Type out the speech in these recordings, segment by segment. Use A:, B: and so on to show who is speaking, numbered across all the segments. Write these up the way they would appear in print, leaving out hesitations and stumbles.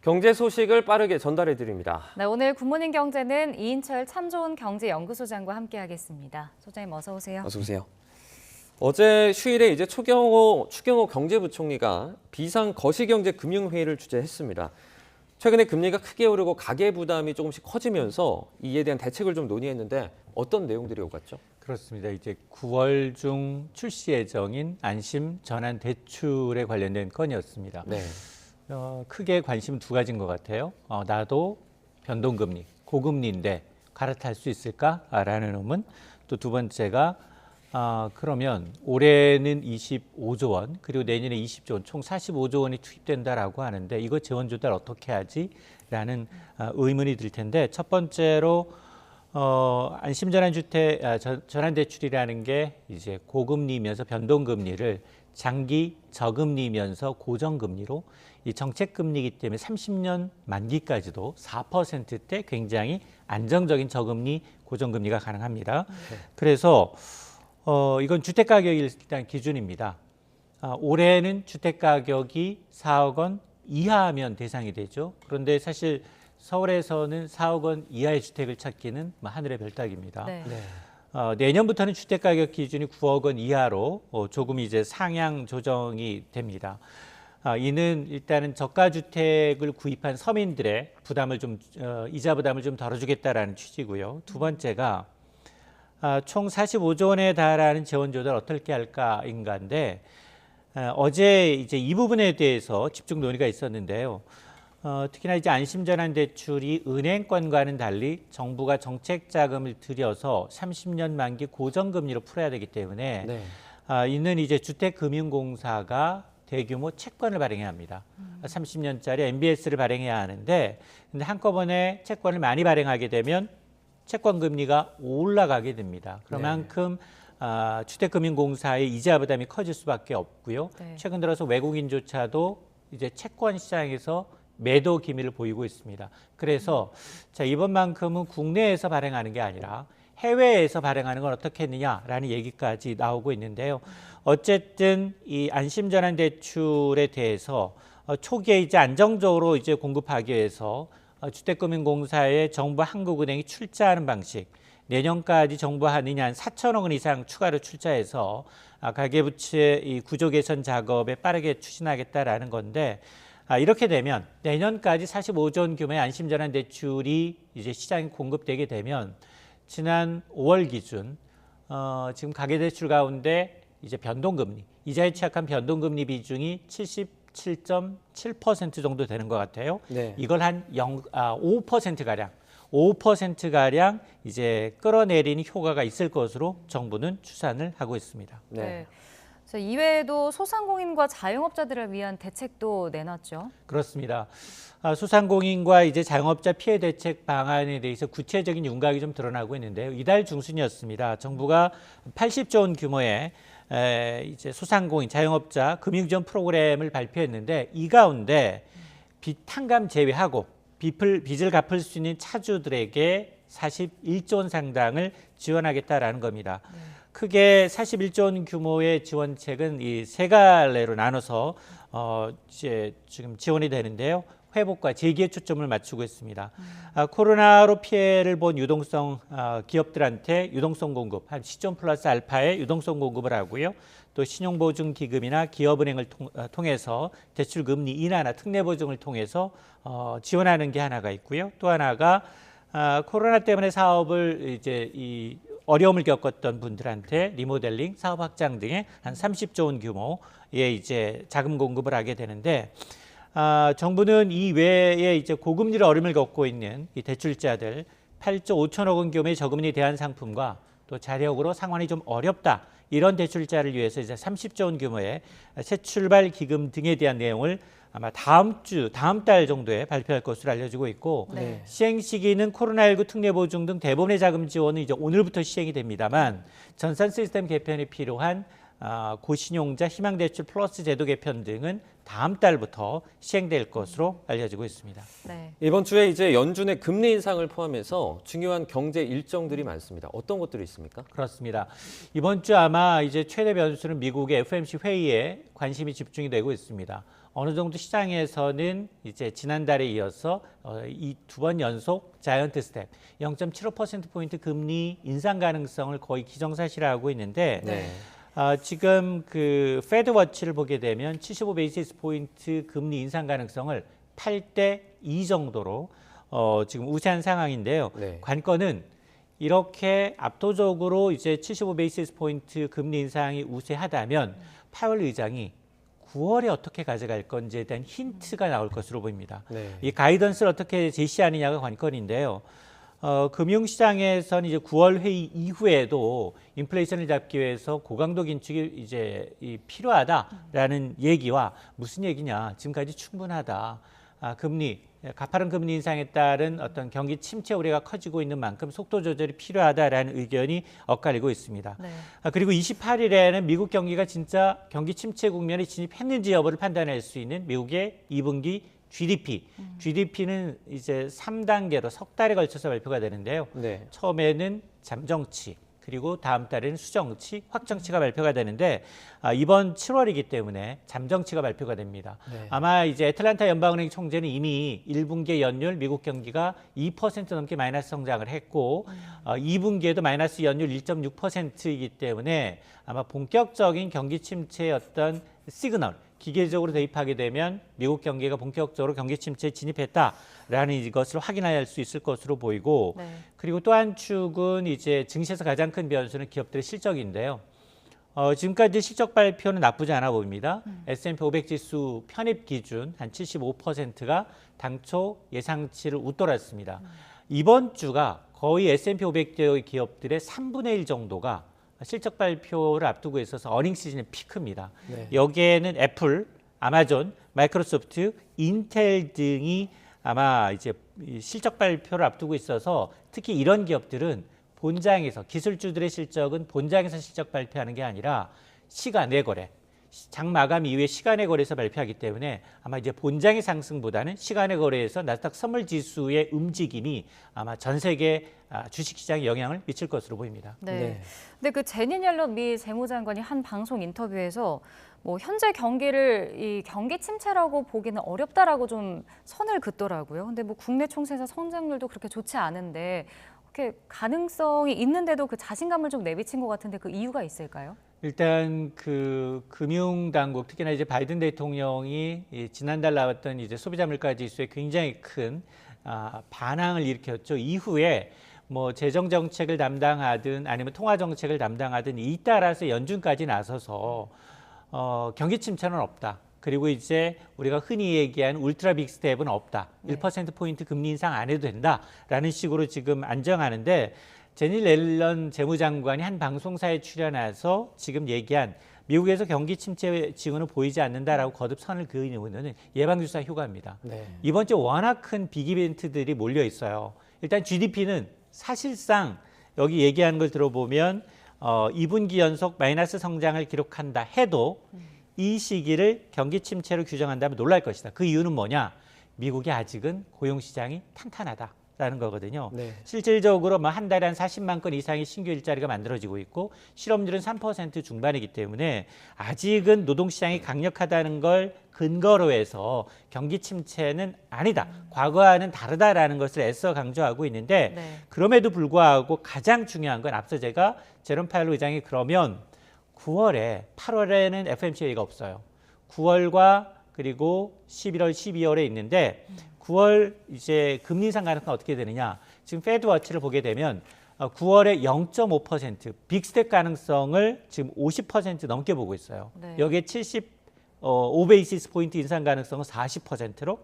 A: 경제 소식을 빠르게 전달해 드립니다.
B: 네, 오늘 굿모닝 경제는 이인철 참 좋은 경제연구소장과 함께하겠습니다. 소장님 어서 오세요.
A: 어서 오세요. 어제 휴일에 이제 추경호 경제부총리가 비상 거시경제 금융회의를 주재했습니다. 최근에 금리가 크게 오르고 가계 부담이 조금씩 커지면서 이에 대한 대책을 좀 논의했는데 어떤 내용들이 오갔죠?
C: 그렇습니다. 이제 9월 중 출시 예정인 안심 전환 대출에 관련된 건이었습니다.
A: 네.
C: 크게 관심은 두 가지인 것 같아요. 나도 변동금리, 고금리인데 갈아탈 수 있을까라는 의문. 또 두 번째가 그러면 올해는 25조 원, 그리고 내년에 20조 원, 총 45조 원이 투입된다라고 하는데 이거 재원 조달 어떻게 하지?라는 의문이 들 텐데 첫 번째로 안심 전환 대출이라는 게 이제 고금리면서 변동금리를 장기 저금리면서 고정금리로 이 정책금리이기 때문에 30년 만기까지도 4%대 굉장히 안정적인 저금리 고정금리가 가능합니다. 그래서 이건 주택가격이 일단 기준입니다. 올해는 주택가격이 4억 원 이하면 대상이 되죠. 그런데 사실 서울에서는 4억 원 이하의 주택을 찾기는 하늘의 별따기입니다.
B: 네.
C: 내년부터는 주택가격 기준이 9억 원 이하로 조금 이제 상향 조정이 됩니다. 이는 일단은 저가주택을 구입한 서민들의 부담을 좀 이자 부담을 좀 덜어주겠다라는 취지고요. 두 번째가 총 45조 원에 달하는 재원 조달 어떻게 할까인가인데 어제 이제 이 부분에 대해서 집중 논의가 있었는데요. 특히나 이제 안심전환 대출이 은행권과는 달리 정부가 정책 자금을 들여서 30년 만기 고정금리로 풀어야 되기 때문에
A: 네.
C: 이는 이제 주택금융공사가 대규모 채권을 발행해야 합니다. 30년짜리 MBS를 발행해야 하는데 근데 한꺼번에 채권을 많이 발행하게 되면 채권 금리가 올라가게 됩니다. 그만큼 주택금융공사의 이자 부담이 커질 수밖에 없고요.
B: 네.
C: 최근 들어서 외국인조차도 이제 채권 시장에서 매도 기미를 보이고 있습니다. 그래서 자, 이번만큼은 국내에서 발행하는 게 아니라 해외에서 발행하는 건 어떻게 했느냐라는 얘기까지 나오고 있는데요. 어쨌든 이 안심전환 대출에 대해서 초기에 이제 안정적으로 이제 공급하기 위해서 주택금융공사에 정부 한국은행이 출자하는 방식, 내년까지 정부가 한 4천억 원 이상 추가로 출자해서 가계부채 이 구조 개선 작업에 빠르게 추진하겠다라는 건데 이렇게 되면 내년까지 45조 원 규모의 안심전환 대출이 이제 시장에 공급되게 되면 지난 5월 기준 지금 가계대출 가운데 이제 변동금리, 이자에 취약한 변동금리 비중이 77.7% 정도 되는 것 같아요.
A: 네.
C: 이걸 한 5%가량 이제 끌어내리는 효과가 있을 것으로 정부는 추산을 하고 있습니다.
B: 네. 이외에도 소상공인과 자영업자들을 위한 대책도 내놨죠.
C: 그렇습니다. 소상공인과 이제 자영업자 피해 대책 방안에 대해서 구체적인 윤곽이 좀 드러나고 있는데요. 이달 중순이었습니다. 정부가 80조 원 규모의 이제 소상공인, 자영업자 금융지원 프로그램을 발표했는데 이 가운데 빚 탕감 제외하고 빚을 갚을 수 있는 차주들에게 41조 원 상당을 지원하겠다라는 겁니다. 크게 41조 원 규모의 지원책은 이 세 갈래로 나눠서 이제 지금 지원이 되는데요. 회복과 재기에 초점을 맞추고 있습니다. 코로나로 피해를 본 유동성 기업들한테 유동성 공급, 한 시점 플러스 알파의 유동성 공급을 하고요. 또 신용보증기금이나 기업은행을 통해서 대출금리 인하나 특례보증을 통해서 지원하는 게 하나가 있고요. 또 하나가 코로나 때문에 사업을 이제 어려움을 겪었던 분들한테 리모델링, 사업 확장 등의 한 30조 원 규모의 이제 자금 공급을 하게 되는데 정부는 이 외에 이제 고금리로 어려움을 겪고 있는 이 대출자들 8조 5천억 원 규모의 저금리 대안 상품과 또 자력으로 상환이 좀 어렵다 이런 대출자를 위해서 이제 30조 원 규모의 새 출발 기금 등에 대한 내용을 아마 다음 달 정도에 발표할 것으로 알려지고 있고
B: 네.
C: 시행 시기는 코로나19 특례보증 등 대부분의 자금 지원은 이제 오늘부터 시행이 됩니다만 전산 시스템 개편이 필요한 고신용자 희망대출 플러스 제도 개편 등은 다음 달부터 시행될 것으로 알려지고 있습니다.
B: 네.
A: 이번 주에 이제 연준의 금리 인상을 포함해서 중요한 경제 일정들이 많습니다. 어떤 것들이 있습니까?
C: 그렇습니다. 이번 주 아마 이제 최대 변수는 미국의 FOMC 회의에 관심이 집중이 되고 있습니다. 어느 정도 시장에서는 이제 지난달에 이어서 이 두 번 연속 자이언트 스텝 0.75%포인트 금리 인상 가능성을 거의 기정사실화하고 있는데
A: 네.
C: 지금 그 페드 워치를 보게 되면 75 베이시스 포인트 금리 인상 가능성을 8대 2 정도로 지금 우세한 상황인데요.
A: 네.
C: 관건은 이렇게 압도적으로 이제 75 베이시스 포인트 금리 인상이 우세하다면 파월 의장이 9월에 어떻게 가져갈 건지에 대한 힌트가 나올 것으로 보입니다.
A: 네.
C: 이 가이던스를 어떻게 제시하느냐가 관건인데요. 금융시장에서는 이제 9월 회의 이후에도 인플레이션을 잡기 위해서 고강도 긴축이 이제 필요하다라는 얘기와 무슨 얘기냐? 지금까지 충분하다. 금리 가파른 금리 인상에 따른 어떤 경기 침체 우려가 커지고 있는 만큼 속도 조절이 필요하다라는 의견이 엇갈리고 있습니다.
B: 네.
C: 그리고 28일에는 미국 경기가 진짜 경기 침체 국면에 진입했는지 여부를 판단할 수 있는 미국의 2분기 GDP. GDP는 이제 3단계로 석 달에 걸쳐서 발표가 되는데요.
A: 네.
C: 처음에는 잠정치, 그리고 다음 달에는 수정치, 확정치가 발표가 되는데 이번 7월이기 때문에 잠정치가 발표가 됩니다.
A: 네.
C: 아마 이제 애틀란타 연방은행 총재는 이미 1분기 연율 미국 경기가 2% 넘게 마이너스 성장을 했고 2분기에도 마이너스 연율 1.6%이기 때문에 아마 본격적인 경기 침체의 어떤 시그널, 기계적으로 대입하게 되면 미국 경기가 본격적으로 경기 침체에 진입했다라는 이것을 확인할 수 있을 것으로 보이고
B: 네.
C: 그리고 또 한 축은 이제 증시에서 가장 큰 변수는 기업들의 실적인데요. 지금까지 실적 발표는 나쁘지 않아 보입니다. S&P 500 지수 편입 기준 한 75%가 당초 예상치를 웃돌았습니다. 이번 주가 거의 S&P 500대 기업들의 3분의 1 정도가 실적 발표를 앞두고 있어서 어닝 시즌의 피크입니다.
A: 네.
C: 여기에는 애플, 아마존, 마이크로소프트, 인텔 등이 아마 이제 실적 발표를 앞두고 있어서 특히 이런 기업들은 본장에서 기술주들의 실적은 본장에서 실적 발표하는 게 아니라 시간의 거래, 장 마감 이후에 시간의 거래에서 발표하기 때문에 아마 이제 본장의 상승보다는 시간의 거래에서 나스닥 선물 지수의 움직임이 아마 전 세계 주식시장에 영향을 미칠 것으로 보입니다.
B: 네.
A: 네.
B: 근데 그 제닛 옐런 미 재무장관이 한 방송 인터뷰에서 뭐 현재 경기를 이 경기 침체라고 보기는 어렵다라고 좀 선을 긋더라고요. 근데 뭐 국내 총생산 성장률도 그렇게 좋지 않은데 이렇게 가능성이 있는데도 그 자신감을 좀 내비친 것 같은데 그 이유가 있을까요?
C: 일단 그 금융당국 특히나 이제 바이든 대통령이 지난달 나왔던 이제 소비자 물가 지수에 굉장히 큰 반항을 일으켰죠. 이후에 뭐 재정 정책을 담당하든 아니면 통화 정책을 담당하든 이 따라서 연준까지 나서서 경기 침체는 없다. 그리고 이제 우리가 흔히 얘기하는 울트라 빅 스텝은 없다.
B: 네.
C: 1%포인트 금리 인상 안 해도 된다라는 식으로 지금 안정하는데 제닛 옐런 재무장관이 한 방송사에 출연해서 지금 얘기한 미국에서 경기 침체 징후는 보이지 않는다라고 거듭 선을 그은 이유는 예방주사 효과입니다.
A: 네.
C: 이번 주 워낙 큰 빅 이벤트들이 몰려 있어요. 일단 GDP는 사실상 여기 얘기하는 걸 들어보면 2분기 연속 마이너스 성장을 기록한다 해도 이 시기를 경기 침체로 규정한다면 놀랄 것이다. 그 이유는 뭐냐? 미국이 아직은 고용시장이 탄탄하다라는 거거든요.
A: 네.
C: 실질적으로 뭐 한 달에 한 40만 건 이상의 신규 일자리가 만들어지고 있고 실업률은 3% 중반이기 때문에 아직은 노동시장이 강력하다는 걸 근거로 해서 경기 침체는 아니다. 과거와는 다르다라는 것을 애써 강조하고 있는데
B: 네.
C: 그럼에도 불구하고 가장 중요한 건 앞서 제가 제롬 파웰 의장이 그러면 9월에 8월에는 FOMC가 없어요. 9월과 그리고 11월, 12월에 있는데 9월 이제 금리 인상 가능성은 어떻게 되느냐? 지금 페드 워치를 보게 되면 9월에 0.5% 빅스텝 가능성을 지금 50% 넘게 보고 있어요.
B: 네.
C: 여기에 5베이시스 포인트 인상 가능성은 40%로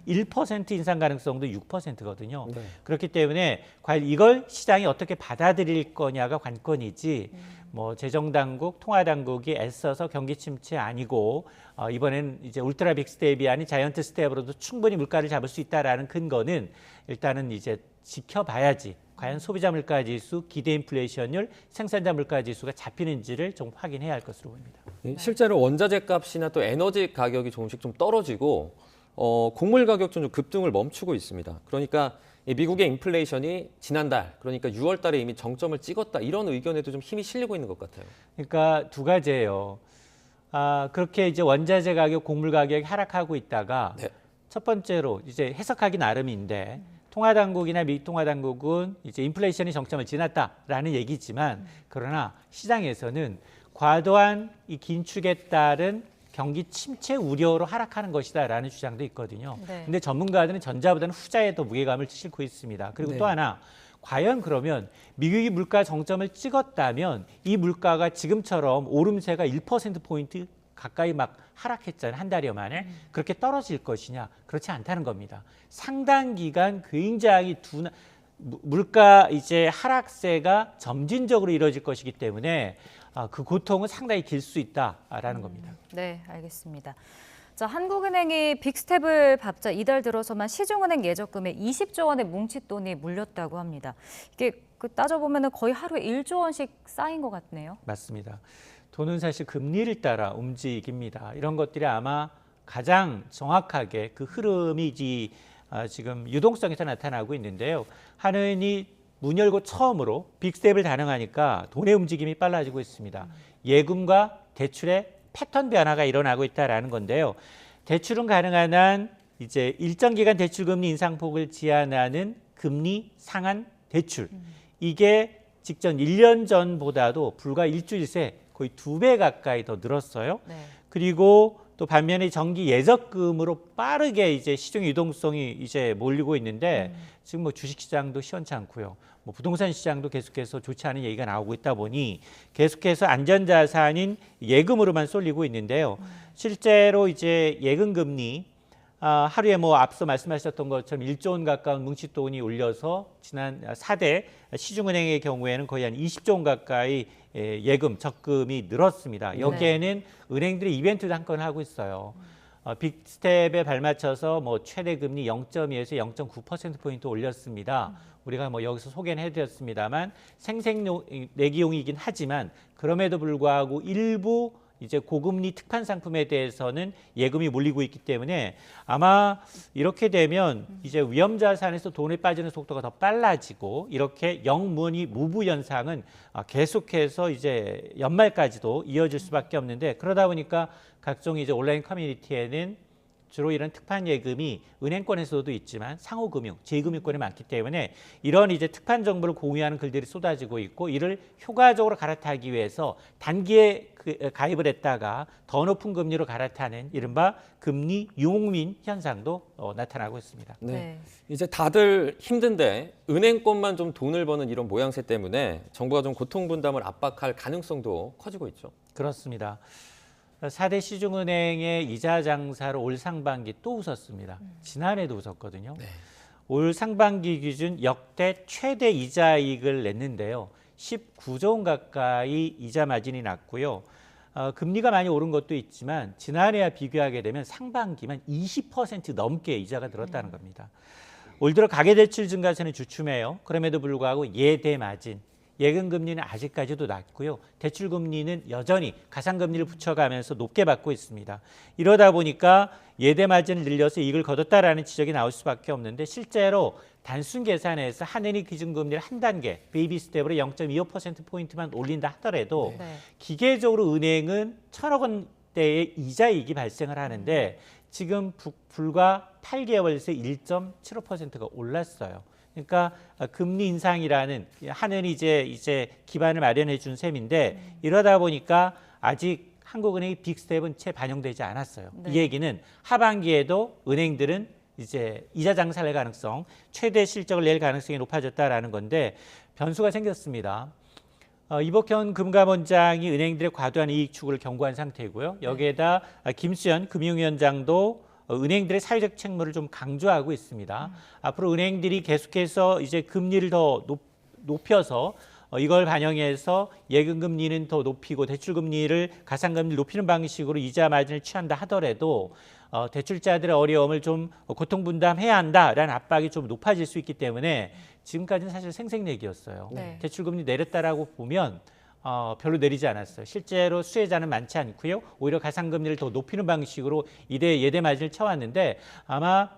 C: 1% 인상 가능성도 6%거든요.
A: 네.
C: 그렇기 때문에 과연 이걸 시장이 어떻게 받아들일 거냐가 관건이지 뭐 재정당국, 통화당국이 애써서 경기 침체 아니고 이번엔 이제 울트라 빅 스텝이 아닌 자이언트 스텝으로도 충분히 물가를 잡을 수 있다라는 근거는 일단은 이제 지켜봐야지 과연 소비자 물가 지수, 기대 인플레이션율, 생산자 물가 지수가 잡히는지를 좀 확인해야 할 것으로 보입니다.
A: 실제로 원자재 값이나 또 에너지 가격이 조금씩 좀 떨어지고 곡물 가격 좀 급등을 멈추고 있습니다. 그러니까 이 미국의 인플레이션이 지난달, 그러니까 6월 달에 이미 정점을 찍었다. 이런 의견에도 좀 힘이 실리고 있는 것 같아요.
C: 그러니까 두 가지예요. 그렇게 이제 원자재 가격, 곡물 가격이 하락하고 있다가
A: 네.
C: 첫 번째로 이제 해석하기 나름인데 통화당국이나 미 통화당국은 이제 인플레이션이 정점을 지났다라는 얘기지만 그러나 시장에서는 과도한 이 긴축에 따른 경기 침체 우려로 하락하는 것이다라는 주장도 있거든요.
B: 네.
C: 근데 전문가들은 전자보다는 후자에 더 무게감을 싣고 있습니다. 그리고
A: 네.
C: 또 하나 과연 그러면 미국이 물가 정점을 찍었다면 이 물가가 지금처럼 오름세가 1%포인트 가까이 막 하락했잖아요. 한 달여 만에. 그렇게 떨어질 것이냐? 그렇지 않다는 겁니다. 상당 기간 굉장히 물가 이제 하락세가 점진적으로 이루어질 것이기 때문에 그 고통은 상당히 길 수 있다라는 겁니다.
B: 네, 알겠습니다. 자, 한국은행이 빅스텝을 밟자 이달 들어서만 시중은행 예적금에 20조 원의 뭉칫돈이 물렸다고 합니다. 이게 따져보면 거의 하루에 1조 원씩 쌓인 것 같네요.
C: 맞습니다. 돈은 사실 금리를 따라 움직입니다. 이런 것들이 아마 가장 정확하게 그 흐름이 지금 유동성에서 나타나고 있는데요. 한은이 문 열고 처음으로 빅스텝을 단행하니까 돈의 움직임이 빨라지고 있습니다. 예금과 대출의 패턴 변화가 일어나고 있다라는 건데요. 대출은 가능한 한 이제 일정 기간 대출 금리 인상폭을 제한하는 금리 상한 대출. 이게 직전 1년 전보다도 불과 일주일 새 거의 2배 가까이 더 늘었어요.
B: 네.
C: 그리고 또 반면에 정기 예적금으로 빠르게 이제 시중 유동성이 이제 몰리고 있는데 지금 뭐 주식 시장도 시원치 않고요. 뭐 부동산 시장도 계속해서 좋지 않은 얘기가 나오고 있다 보니 계속해서 안전자산인 예금으로만 쏠리고 있는데요. 실제로 이제 예금 금리 하루에 뭐 앞서 말씀하셨던 것처럼 1조 원 가까운 뭉칫돈이 올려서 지난 4대 시중은행의 경우에는 거의 한 20조 원 가까이 예금, 적금이 늘었습니다. 여기에는 은행들이 이벤트도 한 건 하고 있어요. 빅스텝에 발맞춰서 뭐 최대 금리 0.2에서 0.9%포인트 올렸습니다. 우리가 뭐 여기서 소개는 해드렸습니다만 생색내기용이긴 하지만 그럼에도 불구하고 일부 이제 고금리 특판 상품에 대해서는 예금이 몰리고 있기 때문에 아마 이렇게 되면 이제 위험자산에서 돈이 빠지는 속도가 더 빨라지고 이렇게 영무늬 무부 현상은 계속해서 이제 연말까지도 이어질 수밖에 없는데 그러다 보니까 각종 이제 온라인 커뮤니티에는 주로 이런 특판 예금이 은행권에서도 있지만 상호금융, 제2금융권이 많기 때문에 이런 이제 특판 정보를 공유하는 글들이 쏟아지고 있고 이를 효과적으로 갈아타기 위해서 단기에 가입을 했다가 더 높은 금리로 갈아타는 이른바 금리 유목민 현상도 나타나고 있습니다.
A: 네.
B: 네.
A: 이제 다들 힘든데 은행권만 좀 돈을 버는 이런 모양새 때문에 정부가 좀 고통 분담을 압박할 가능성도 커지고 있죠.
C: 그렇습니다. 4대 시중은행의 이자 장사로 올 상반기 또 웃었습니다. 지난해도 웃었거든요.
A: 네.
C: 올 상반기 기준 역대 최대 이자이익을 냈는데요. 19조 원 가까이 이자 마진이 났고요. 금리가 많이 오른 것도 있지만 지난해와 비교하게 되면 상반기만 20% 넘게 이자가 늘었다는 겁니다. 올 들어 가계대출 증가세는 주춤해요. 그럼에도 불구하고 예대 마진, 예금 금리는 아직까지도 낮고요. 대출 금리는 여전히 가상금리를 붙여가면서 높게 받고 있습니다. 이러다 보니까 예대 마진을 늘려서 이익을 거뒀다라는 지적이 나올 수밖에 없는데 실제로 단순 계산에서 한은이 기준금리를 한 단계 베이비 스텝으로 0.25%포인트만 올린다 하더라도
B: 네.
C: 기계적으로 은행은 1,000억 원대의 이자이익이 발생을 하는데 지금 불과 8개월 새 1.75%가 올랐어요. 그러니까 금리 인상이라는 한은이 이제 기반을 마련해 준 셈인데 이러다 보니까 아직 한국은행의 빅스텝은 채 반영되지 않았어요.
B: 네.
C: 이 얘기는 하반기에도 은행들은 이제 이자 장사를 낼 가능성, 최대 실적을 낼 가능성이 높아졌다라는 건데 변수가 생겼습니다. 이복현 금감원장이 은행들의 과도한 이익 추구를 경고한 상태고요. 여기에다 김수현 금융위원장도 은행들의 사회적 책무를 좀 강조하고 있습니다. 앞으로 은행들이 계속해서 이제 금리를 더 높여서 이걸 반영해서 예금금리는 더 높이고 대출금리를 가상금리를 높이는 방식으로 이자 마진을 취한다 하더라도 대출자들의 어려움을 좀 고통 분담해야 한다라는 압박이 좀 높아질 수 있기 때문에 지금까지는 사실 생색내기였어요.
B: 네.
C: 대출금리 내렸다라고 보면 별로 내리지 않았어요. 실제로 수혜자는 많지 않고요. 오히려 가상금리를 더 높이는 방식으로 예대 마진을 쳐왔는데 아마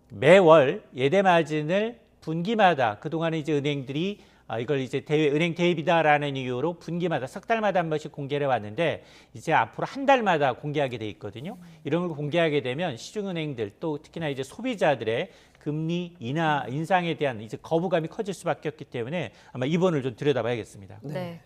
C: 매월 예대 마진을 분기마다 그동안에 이제 은행들이 이걸 이제 은행 대입이다라는 이유로 분기마다 석 달마다 한 번씩 공개를 해왔는데 이제 앞으로 한 달마다 공개하게 돼 있거든요. 이런 걸 공개하게 되면 시중은행들 또 특히나 이제 소비자들의 금리 인상에 대한 이제 거부감이 커질 수밖에 없기 때문에 아마 이번을 좀 들여다봐야겠습니다.
B: 네.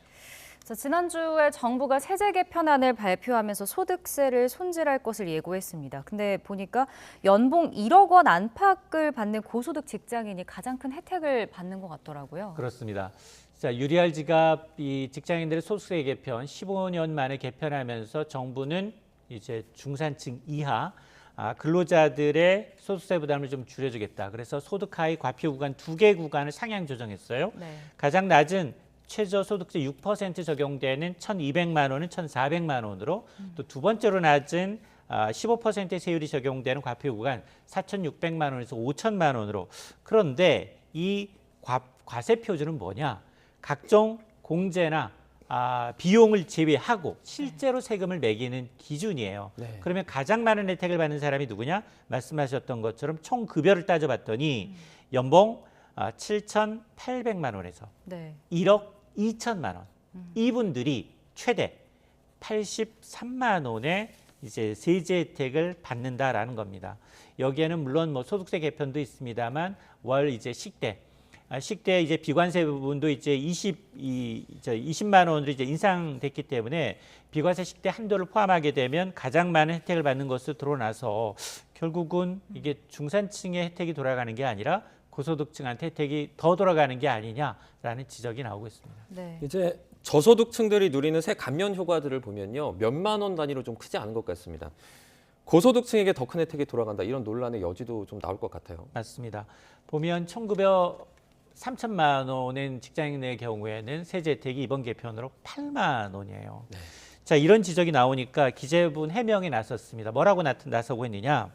B: 자, 지난주에 정부가 세제 개편안을 발표하면서 소득세를 손질할 것을 예고했습니다. 근데 보니까 연봉 1억 원 안팎을 받는 고소득 직장인이 가장 큰 혜택을 받는 것 같더라고요.
C: 그렇습니다. 자, 유리알 지갑 이 직장인들의 소득세 개편 15년 만에 개편하면서 정부는 이제 중산층 이하 근로자들의 소득세 부담을 좀 줄여주겠다. 그래서 소득 하위 과표 구간 2개 구간을 상향 조정했어요.
B: 네.
C: 가장 낮은 최저소득세 6% 적용되는 1,200만 원은 1,400만 원으로 또 두 번째로 낮은 15% 세율이 적용되는 과표 구간 4,600만 원에서 5,000만 원으로. 그런데 이 과세 표준은 뭐냐? 각종 공제나 비용을 제외하고 실제로 세금을 매기는 기준이에요.
A: 네.
C: 그러면 가장 많은 혜택을 받는 사람이 누구냐? 말씀하셨던 것처럼 총 급여를 따져봤더니 연봉 7,800만 원에서
B: 네.
C: 1억 2천만 원. 이분들이 최대 83만 원의 이제 세제 혜택을 받는다라는 겁니다. 여기에는 물론 뭐 소득세 개편도 있습니다만 월 이제 식대 이제 비관세 부분도 이제 20만 원으로 이제 인상됐기 때문에 비과세 식대 한도를 포함하게 되면 가장 많은 혜택을 받는 것으로 드러나서 결국은 이게 중산층의 혜택이 돌아가는 게 아니라 고소득층한테 혜택이 더 돌아가는 게 아니냐라는 지적이 나오고 있습니다.
B: 네.
A: 이제 저소득층들이 누리는 세 감면 효과들을 보면요. 몇만 원 단위로 좀 크지 않은 것 같습니다. 고소득층에게 더 큰 혜택이 돌아간다. 이런 논란의 여지도 좀 나올 것 같아요.
C: 맞습니다. 보면 총급여 3천만 원인 직장인의 경우에는 세제 혜택이 이번 개편으로 8만 원이에요.
A: 네.
C: 자, 이런 지적이 나오니까 기재부는 해명에 나섰습니다. 뭐라고 나서고 있느냐?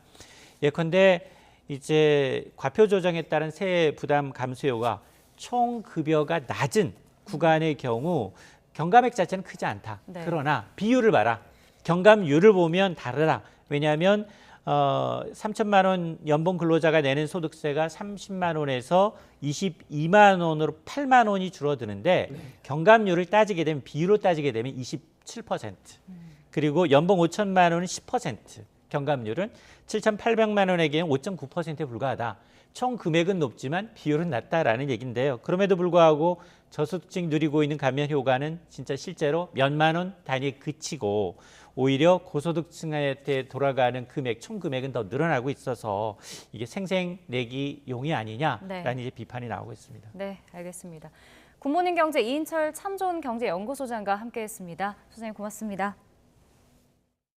C: 예컨대 이제 과표 조정에 따른 세액 부담 감수효가 총 급여가 낮은 구간의 경우 경감액 자체는 크지 않다.
B: 네.
C: 그러나 비율을 봐라. 경감률을 보면 다르다. 왜냐하면 3천만 원 연봉 근로자가 내는 소득세가 30만 원에서 22만 원으로 8만 원이 줄어드는데 경감률을 따지게 되면 비율로 따지게 되면 27%. 그리고 연봉 5천만 원은 10%. 경감률은 7,800만 원에게는 5.9%에 불과하다. 총 금액은 높지만 비율은 낮다라는 얘기인데요. 그럼에도 불구하고 저소득층이 누리고 있는 감면 효과는 진짜 실제로 몇만 원 단위에 그치고 오히려 고소득층한테 돌아가는 금액, 총 금액은 더 늘어나고 있어서 이게 생색내기용이 아니냐라는
B: 네.
C: 이제 비판이 나오고 있습니다.
B: 네, 알겠습니다. 굿모닝 경제 이인철 참좋은 경제연구소장과 함께했습니다. 소장님 고맙습니다.